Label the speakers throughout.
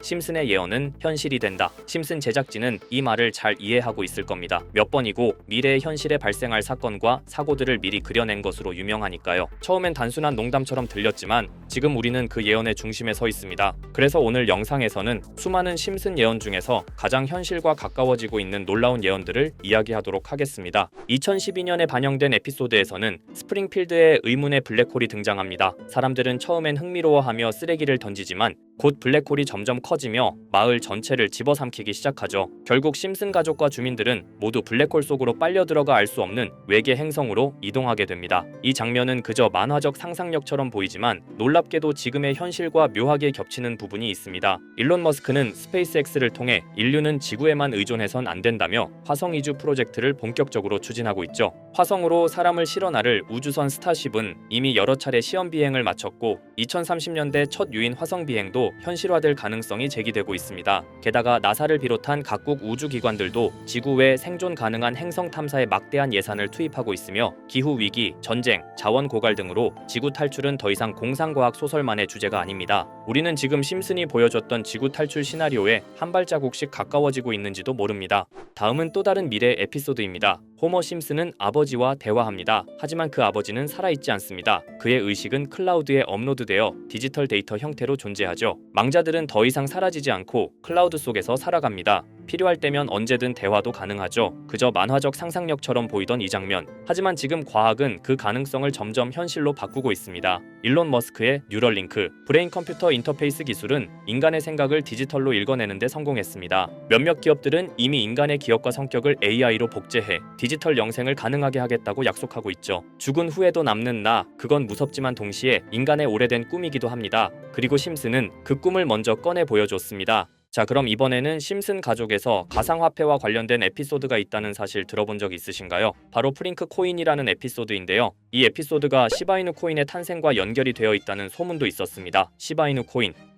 Speaker 1: 심슨의 예언은 현실이 된다. 심슨 제작진은 이 말을 잘 이해하고 있을 겁니다. 몇 번이고 미래의 현실에 발생할 사건과 사고들을 미리 그려낸 것으로 유명하니까요. 처음엔 단순한 농담처럼 들렸지만 지금 우리는 그 예언의 중심에 서 있습니다. 그래서 오늘 영상에서는 수많은 심슨 예언 중에서 가장 현실과 가까워지고 있는 놀라운 예언들을 이야기하도록 하겠습니다. 2012년에 반영된 에피소드에서는 스프링필드의 의문의 블랙홀이 등장합니다. 사람들은 처음엔 흥미로워하며 쓰레기를 던지지만 곧 블랙홀이 점점 커지며 마을 전체를 집어삼키기 시작하죠. 결국 심슨 가족과 주민들은 모두 블랙홀 속으로 빨려 들어가 알 수 없는 외계 행성으로 이동하게 됩니다. 이 장면은 그저 만화적 상상력처럼 보이지만 놀랍게도 지금의 현실과 묘하게 겹치는 부분이 있습니다. 일론 머스크는 스페이스X를 통해 인류는 지구에만 의존해선 안 된다며 화성 이주 프로젝트를 본격적으로 추진하고 있죠. 화성으로 사람을 실어 나를 우주선 스타쉽은 이미 여러 차례 시험 비행을 마쳤고 2030년대 첫 유인 화성 비행도 현실화될 가능성이 제기되고 있습니다. 게다가 나사를 비롯한 각국 우주기관들도 지구 외 생존 가능한 행성 탐사에 막대한 예산을 투입하고 있으며 기후위기, 전쟁, 자원 고갈 등으로 지구 탈출은 더 이상 공상과학 소설만의 주제가 아닙니다. 우리는 지금 심슨이 보여줬던 지구 탈출 시나리오에 한 발자국씩 가까워지고 있는지도 모릅니다. 다음은 또 다른 미래 에피소드입니다. 호머 심슨은 아버지와 대화합니다. 하지만 그 아버지는 살아있지 않습니다. 그의 의식은 클라우드에 업로드되어 디지털 데이터 형태로 존재하죠. 망자들은 더 이상 사라지지 않고 클라우드 속에서 살아갑니다. 필요할 때면 언제든 대화도 가능하죠. 그저 만화적 상상력처럼 보이던 이 장면. 하지만 지금 과학은 그 가능성을 점점 현실로 바꾸고 있습니다. 일론 머스크의 뉴럴링크, 브레인 컴퓨터 인터페이스 기술은 인간의 생각을 디지털로 읽어내는 데 성공했습니다. 몇몇 기업들은 이미 인간의 기억과 성격을 AI로 복제해 디지털 영생을 가능하게 하겠다고 약속하고 있죠. 죽은 후에도 남는 나, 그건 무섭지만 동시에 인간의 오래된 꿈이기도 합니다. 그리고 심슨은 그 꿈을 먼저 꺼내 보여줬습니다. 자, 그럼 이번에는 심슨 가족에서 가상화폐와 관련된 에피소드가 있다는 사실 들어본 적 있으신가요? 바로 프링크 코인이라는 에피소드인데요. 이 에피소드가 시바이누 코인의 탄생과 연결이 되어 있다는 소문도 있었습니다. 시바이누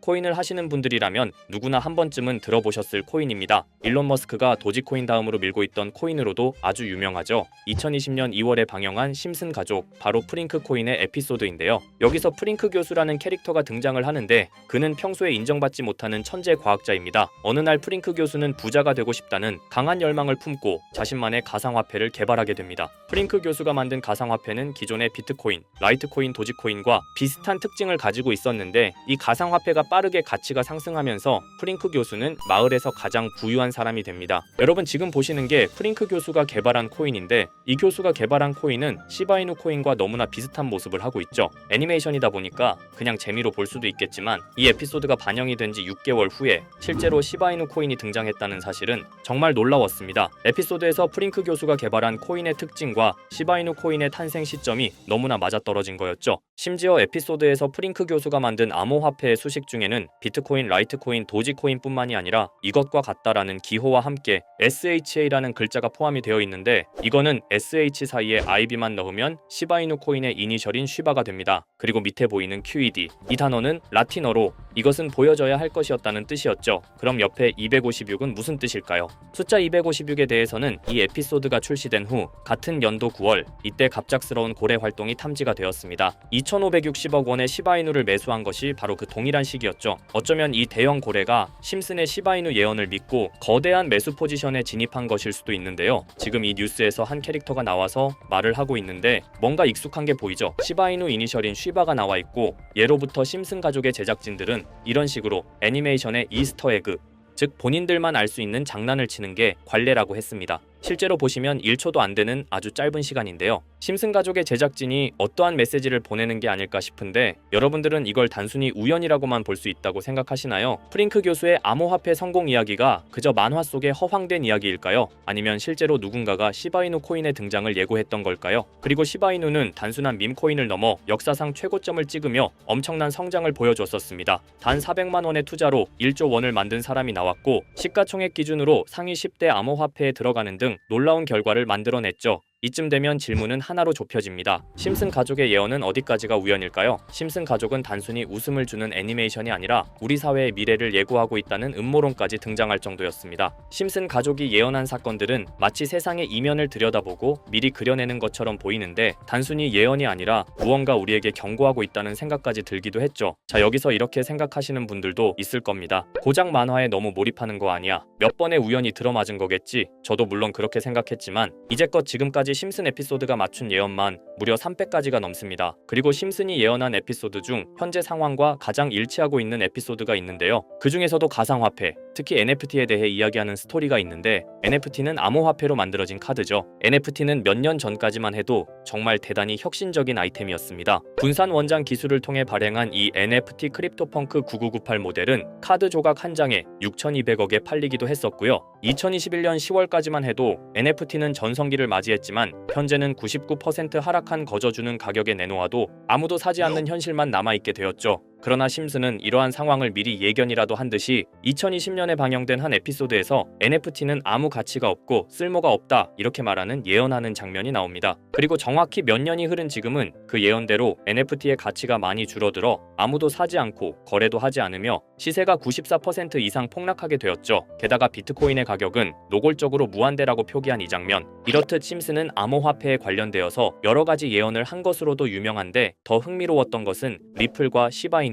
Speaker 1: 코인을 하시는 분들이라면 누구나 한 번쯤은 들어보셨을 코인입니다. 일론 머스크가 도지코인 다음으로 밀고 있던 코인으로도 아주 유명하죠. 2020년 2월에 방영한 심슨 가족, 바로 프링크 코인의 에피소드인데요. 여기서 프링크 교수라는 캐릭터가 등장을 하는데 그는 평소에 인정받지 못하는 천재 과학자입니다. 어느 날 프링크 교수는 부자가 되고 싶다는 강한 열망을 품고 자신만의 가상화폐를 개발하게 됩니다. 프링크 교수가 만든 가상화폐는 기존의 비트코인, 라이트코인, 도지코인과 비슷한 특징을 가지고 있었는데 이 가상화폐가 빠르게 가치가 상승하면서 프링크 교수는 마을에서 가장 부유한 사람이 됩니다. 여러분 지금 보시는 게 프링크 교수가 개발한 코인인데 이 교수가 개발한 코인은 시바이누 코인과 너무나 비슷한 모습을 하고 있죠. 애니메이션이다 보니까 그냥 재미로 볼 수도 있겠지만 이 에피소드가 반영이 된 지 6개월 후에 실제로 시바이누 코인이 등장했다는 사실은 정말 놀라웠습니다. 에피소드에서 프링크 교수가 개발한 코인의 특징과 시바이누 코인의 탄생 시점이 너무나 맞아떨어진 거였죠. 심지어 에피소드에서 프링크 교수가 만든 암호화폐의 수식 중에는 비트코인, 라이트코인, 도지코인뿐만이 아니라 이것과 같다라는 기호와 함께 SHA라는 글자가 포함이 되어 있는데 이거는 SH 사이에 IB만 넣으면 시바이누 코인의 이니셜인 쉬바가 됩니다. 그리고 밑에 보이는 QED, 이 단어는 라틴어로 이것은 보여져야 할 것이었다는 뜻이었죠. 그럼 옆에 256은 무슨 뜻일까요? 숫자 256에 대해서는 이 에피소드가 출시된 후 같은 연도 9월 이때 갑작스러운 고래 활동이 탐지가 되었습니다. 2,560억 원의 시바이누를 매수한 것이 바로 그 동일한 시기였죠. 어쩌면 이 대형 고래가 심슨의 시바이누 예언을 믿고 거대한 매수 포지션에 진입한 것일 수도 있는데요. 지금 이 뉴스에서 한 캐릭터가 나와서 말을 하고 있는데 뭔가 익숙한 게 보이죠. 시바이누 이니셜인 쉬바가 나와 있고 예로부터 심슨 가족의 제작진들은 이런 식으로 애니메이션의 이스터에그, 즉 본인들만 알 수 있는 장난을 치는 게 관례라고 했습니다. 실제로 보시면 1초도 안 되는 아주 짧은 시간인데요. 심슨 가족의 제작진이 어떠한 메시지를 보내는 게 아닐까 싶은데 여러분들은 이걸 단순히 우연이라고만 볼 수 있다고 생각하시나요? 프링크 교수의 암호화폐 성공 이야기가 그저 만화 속의 허황된 이야기일까요? 아니면 실제로 누군가가 시바이누 코인의 등장을 예고했던 걸까요? 그리고 시바이누는 단순한 밈코인을 넘어 역사상 최고점을 찍으며 엄청난 성장을 보여줬었습니다. 단 400만 원의 투자로 1조 원을 만든 사람이 나왔고 시가총액 기준으로 상위 10대 암호화폐에 들어가는 등 놀라운 결과를 만들어냈죠. 이쯤 되면 질문은 하나로 좁혀집니다. 심슨 가족의 예언은 어디까지가 우연일까요? 심슨 가족은 단순히 웃음을 주는 애니메이션이 아니라 우리 사회의 미래를 예고하고 있다는 음모론까지 등장할 정도였습니다. 심슨 가족이 예언한 사건들은 마치 세상의 이면을 들여다보고 미리 그려내는 것처럼 보이는데 단순히 예언이 아니라 무언가 우리에게 경고하고 있다는 생각까지 들기도 했죠. 자, 여기서 이렇게 생각하시는 분들도 있을 겁니다. 고작 만화에 너무 몰입하는 거 아니야? 몇 번의 우연이 들어맞은 거겠지? 저도 물론 그렇게 생각했지만 이제껏 지금까지 심슨 에피소드가 맞춘 예언만 무려 300가지가 넘습니다. 그리고 심슨이 예언한 에피소드 중 현재 상황과 가장 일치하고 있는 에피소드가 있는데요. 그 중에서도 가상화폐, 특히 NFT에 대해 이야기하는 스토리가 있는데 NFT는 암호화폐로 만들어진 카드죠. NFT는 몇 년 전까지만 해도 정말 대단히 혁신적인 아이템이었습니다. 분산 원장 기술을 통해 발행한 이 NFT 크립토펑크 9998 모델은 카드 조각 한 장에 6,200억에 팔리기도 했었고요. 2021년 10월까지만 해도 NFT는 전성기를 맞이했지만 현재는 99% 하락한 거저주는 가격에 내놓아도 아무도 사지 않는 현실만 남아있게 되었죠. 그러나 심슨은 이러한 상황을 미리 예견이라도 한 듯이 2020년에 방영된 한 에피소드에서 NFT는 아무 가치가 없고 쓸모가 없다 이렇게 말하는 예언하는 장면이 나옵니다. 그리고 정확히 몇 년이 흐른 지금은 그 예언대로 NFT의 가치가 많이 줄어들어 아무도 사지 않고 거래도 하지 않으며 시세가 94% 이상 폭락하게 되었죠. 게다가 비트코인의 가격은 노골적으로 무한대라고 표기한 이 장면. 이렇듯 심슨은 암호화폐에 관련되어서 여러 가지 예언을 한 것으로도 유명한데 더 흥미로웠던 것은 리플과 시바이누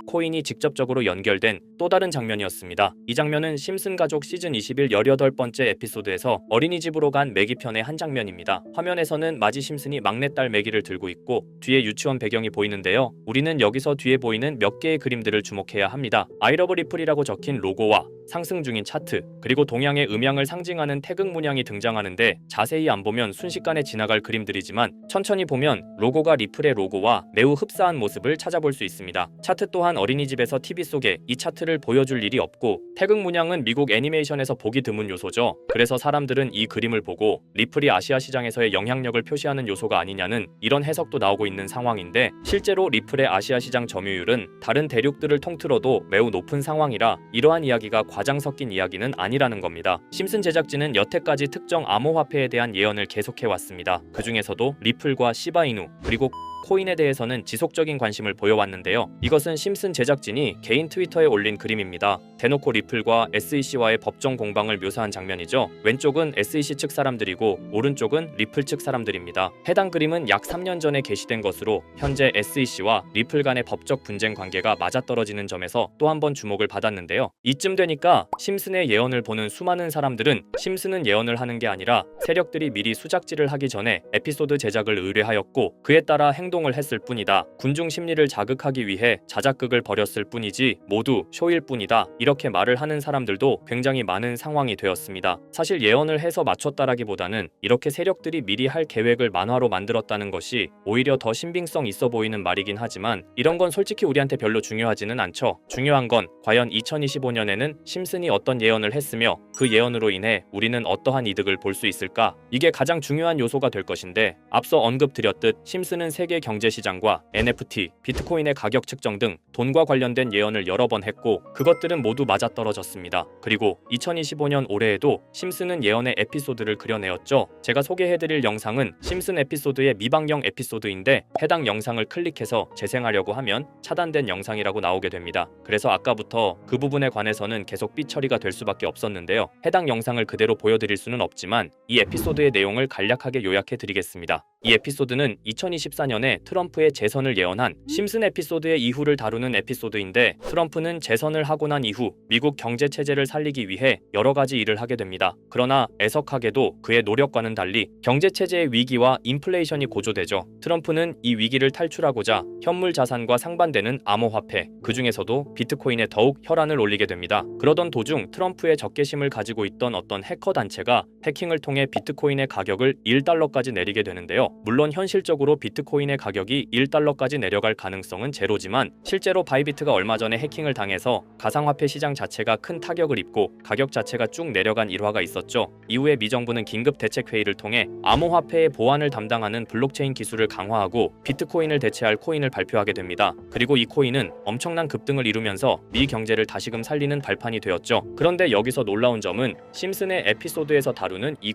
Speaker 1: 코인이 직접적으로 연결된 또 다른 장면이었습니다. 이 장면은 심슨 가족 시즌 21 18번째 에피소드에서 어린이집으로 간 매기 편의 한 장면입니다. 화면에서는 마지 심슨이 막내딸 매기를 들고 있고 뒤에 유치원 배경이 보이는데요. 우리는 여기서 뒤에 보이는 몇 개의 그림들을 주목해야 합니다. I love 리플이라고 적힌 로고와 상승 중인 차트, 그리고 동양의 음양을 상징하는 태극 문양이 등장하는데 자세히 안 보면 순식간에 지나갈 그림들이지만 천천히 보면 로고가 리플의 로고와 매우 흡사한 모습을 찾아볼 수 있습니다. 차트 또한 어린이집에서 TV 속에 이 차트를 보여줄 일이 없고 태극 문양은 미국 애니메이션에서 보기 드문 요소죠. 그래서 사람들은 이 그림을 보고 리플이 아시아 시장에서의 영향력을 표시하는 요소가 아니냐는 이런 해석도 나오고 있는 상황인데 실제로 리플의 아시아 시장 점유율은 다른 대륙들을 통틀어도 매우 높은 상황이라 이러한 이야기가 과장 섞인 이야기는 아니라는 겁니다. 심슨 제작진은 여태까지 특정 암호화폐에 대한 예언을 계속해왔습니다. 그 중에서도 리플과 시바이누 그리고 코인에 대해서는 지속적인 관심을 보여왔는데요. 이것은 심슨 제작진이 개인 트위터에 올린 그림입니다. 대놓고 리플과 SEC와의 법정 공방을 묘사한 장면이죠. 왼쪽은 SEC 측 사람들이고 오른쪽은 리플 측 사람들입니다. 해당 그림은 약 3년 전에 게시된 것으로 현재 SEC와 리플 간의 법적 분쟁 관계가 맞아떨어지는 점에서 또 한 번 주목을 받았는데요. 이쯤 되니까 심슨의 예언을 보는 수많은 사람들은 심슨은 예언을 하는 게 아니라 세력들이 미리 수작질을 하기 전에 에피소드 제작을 의뢰하였고 그에 따라 행동을 했을 뿐이다. 군중 심리를 자극하기 위해 자작극을 벌였을 뿐이지 모두 쇼일 뿐이다. 이렇게 말을 하는 사람들도 굉장히 많은 상황이 되었습니다. 사실 예언을 해서 맞췄다라기보다는 이렇게 세력들이 미리 할 계획을 만화로 만들었다는 것이 오히려 더 신빙성 있어 보이는 말이긴 하지만 이런 건 솔직히 우리한테 별로 중요하지는 않죠. 중요한 건 과연 2025년에는 심슨이 어떤 예언을 했으며 그 예언으로 인해 우리는 어떠한 이득을 볼 수 있을까? 이게 가장 중요한 요소가 될 것인데 앞서 언급드렸듯 심슨은 세계 경제시장과 NFT, 비트코인의 가격 측정 등 돈과 관련된 예언을 여러 번 했고 그것들은 모두 맞아떨어졌습니다. 그리고 2025년 올해에도 심슨은 예언의 에피소드를 그려내었죠. 제가 소개해드릴 영상은 심슨 에피소드의 미방영 에피소드인데 해당 영상을 클릭해서 재생하려고 하면 차단된 영상이라고 나오게 됩니다. 그래서 아까부터 그 부분에 관해서는 계속 삐처리가 될 수밖에 없었는데요. 해당 영상을 그대로 보여드릴 수는 없지만 이 에피소드의 내용을 간략하게 요약해드리겠습니다. 이 에피소드는 2024년에 트럼프의 재선을 예언한 심슨 에피소드의 이후를 다루는 에피소드인데 트럼프는 재선을 하고 난 이후 미국 경제 체제를 살리기 위해 여러 가지 일을 하게 됩니다. 그러나 애석하게도 그의 노력과는 달리 경제 체제의 위기와 인플레이션이 고조되죠. 트럼프는 이 위기를 탈출하고자 현물 자산과 상반되는 암호화폐, 그 중에서도 비트코인에 더욱 혈안을 올리게 됩니다. 그러던 도중 트럼프의 적개심을 가지고 있던 어떤 해커 단체가 해킹을 통해 비트코인의 가격을 1달러까지 내리게 되는데요. 물론 현실적으로 비트코인의 가격이 1달러까지 내려갈 가능성은 제로지만 실제로 바이비트가 얼마 전에 해킹을 당해서 가상화폐 시장 자체가 큰 타격을 입고 가격 자체가 쭉 내려간 일화가 있었죠. 이후에 미 정부는 긴급 대책 회의를 통해 암호화폐의 보안을 담당하는 블록체인 기술을 강화하고 비트코인을 대체할 코인을 발표하게 됩니다. 그리고 이 코인은 엄청난 급등을 이루면서 미 경제를 다시금 살리는 발판이 되었죠. 그런데 여기서 놀라운 점은 심슨의 에피소드에서 다루는 이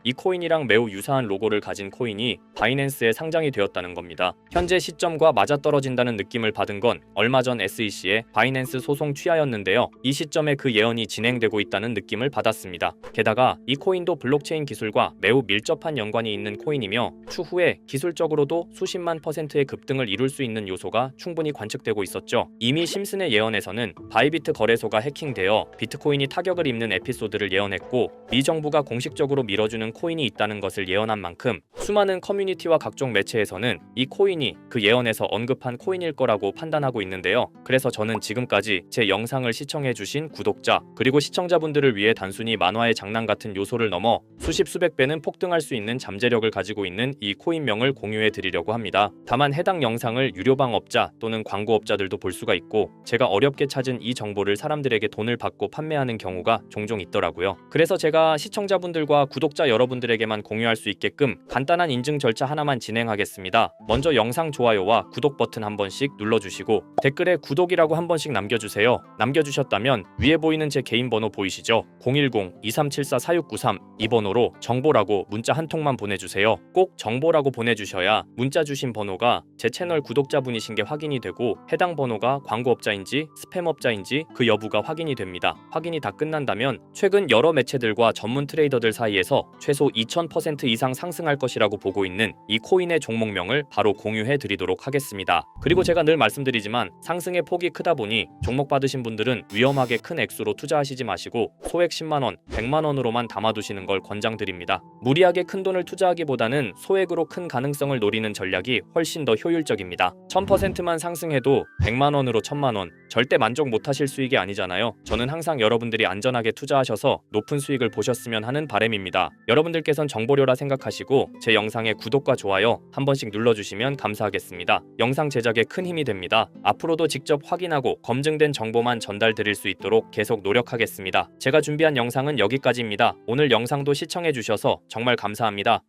Speaker 1: 이 코인이랑 매우 유사한 로고를 가진 코인이 바이낸스에 상장이 되었다는 겁니다. 현재 시점과 맞아떨어진다는 느낌을 받은 건 얼마 전 SEC의 바이낸스 소송 취하였는데요. 이 시점에 그 예언이 진행되고 있다는 느낌을 받았습니다. 게다가 이 코인도 블록체인 기술과 매우 밀접한 연관이 있는 코인이며 추후에 기술적으로도 수십만 %의 급등을 이룰 수 있는 요소가 충분히 관측되고 있었죠. 이미 심슨의 예언에서는 바이비트 거래소가 해킹되어 비트코인이 타격을 입는 에피소드를 예언했고 미 정부가 공식적으로 밀어주는 코인이 있다는 것을 예언한 만큼 수많은 커뮤니티와 각종 매체에서는 이 코인이 그 예언에서 언급한 코인일 거라고 판단하고 있는데요. 그래서 저는 지금까지 제 영상을 시청해주신 구독자 그리고 시청자분들을 위해 단순히 만화의 장난 같은 요소를 넘어 수십 수백 배는 폭등할 수 있는 잠재력을 가지고 있는 이 코인명을 공유해 드리려고 합니다. 다만 해당 영상을 유료방업자 또는 광고업자들도 볼 수가 있고 제가 어렵게 찾은 이 정보를 사람들에게 돈을 받고 판매하는 경우가 종종 있더라고요. 그래서 제가 시청자분들과 구독자 여러분들에게만 공유할 수 있게끔 간단한 인증 절차 하나만 진행하겠습니다. 먼저 영상 좋아요와 구독 버튼 한 번씩 눌러주시고 댓글에 구독이라고 한 번씩 남겨주세요. 남겨주셨다면 위에 보이는 제 개인 번호 보이시죠? 010-2374-4693 이 번호로 정보라고 문자 한 통만 보내주세요. 꼭 정보라고 보내주셔야 문자 주신 번호가 제 채널 구독자분이신 게 확인이 되고 해당 번호가 광고업자인지 스팸업자인지 그 여부가 확인이 됩니다. 확인이 다 끝난다면 최근 여러 매체들과 전문 트레이더들 사이에서 최소 2000% 이상 상승할 것이라고 보고 있는 이 코인의 종목명을 바로 공유해 드리도록 하겠습니다. 그리고 제가 늘 말씀드리지만 상승의 폭이 크다 보니 종목 받으신 분들은 위험하게 큰 액수로 투자하시지 마시고 소액 10만원, 100만원으로만 담아두시는 걸 권장드립니다. 무리하게 큰 돈을 투자하기보다는 소액으로 큰 가능성을 노리는 전략이 훨씬 더 효율적입니다. 1000%만 상승해도 100만원으로 1000만원 절대 만족 못하실 수익이 아니잖아요. 저는 항상 여러분들이 안전하게 투자하셔서 높은 수익을 보셨으면 하는 바람입니다. 여러분들께선 정보료라 생각하시고 제 영상에 구독과 좋아요 한 번씩 눌러주시면 감사하겠습니다. 영상 제작에 큰 힘이 됩니다. 앞으로도 직접 확인하고 검증된 정보만 전달드릴 수 있도록 계속 노력하겠습니다. 제가 준비한 영상은 여기까지입니다. 오늘 영상도 시청해주셔서 정말 감사합니다.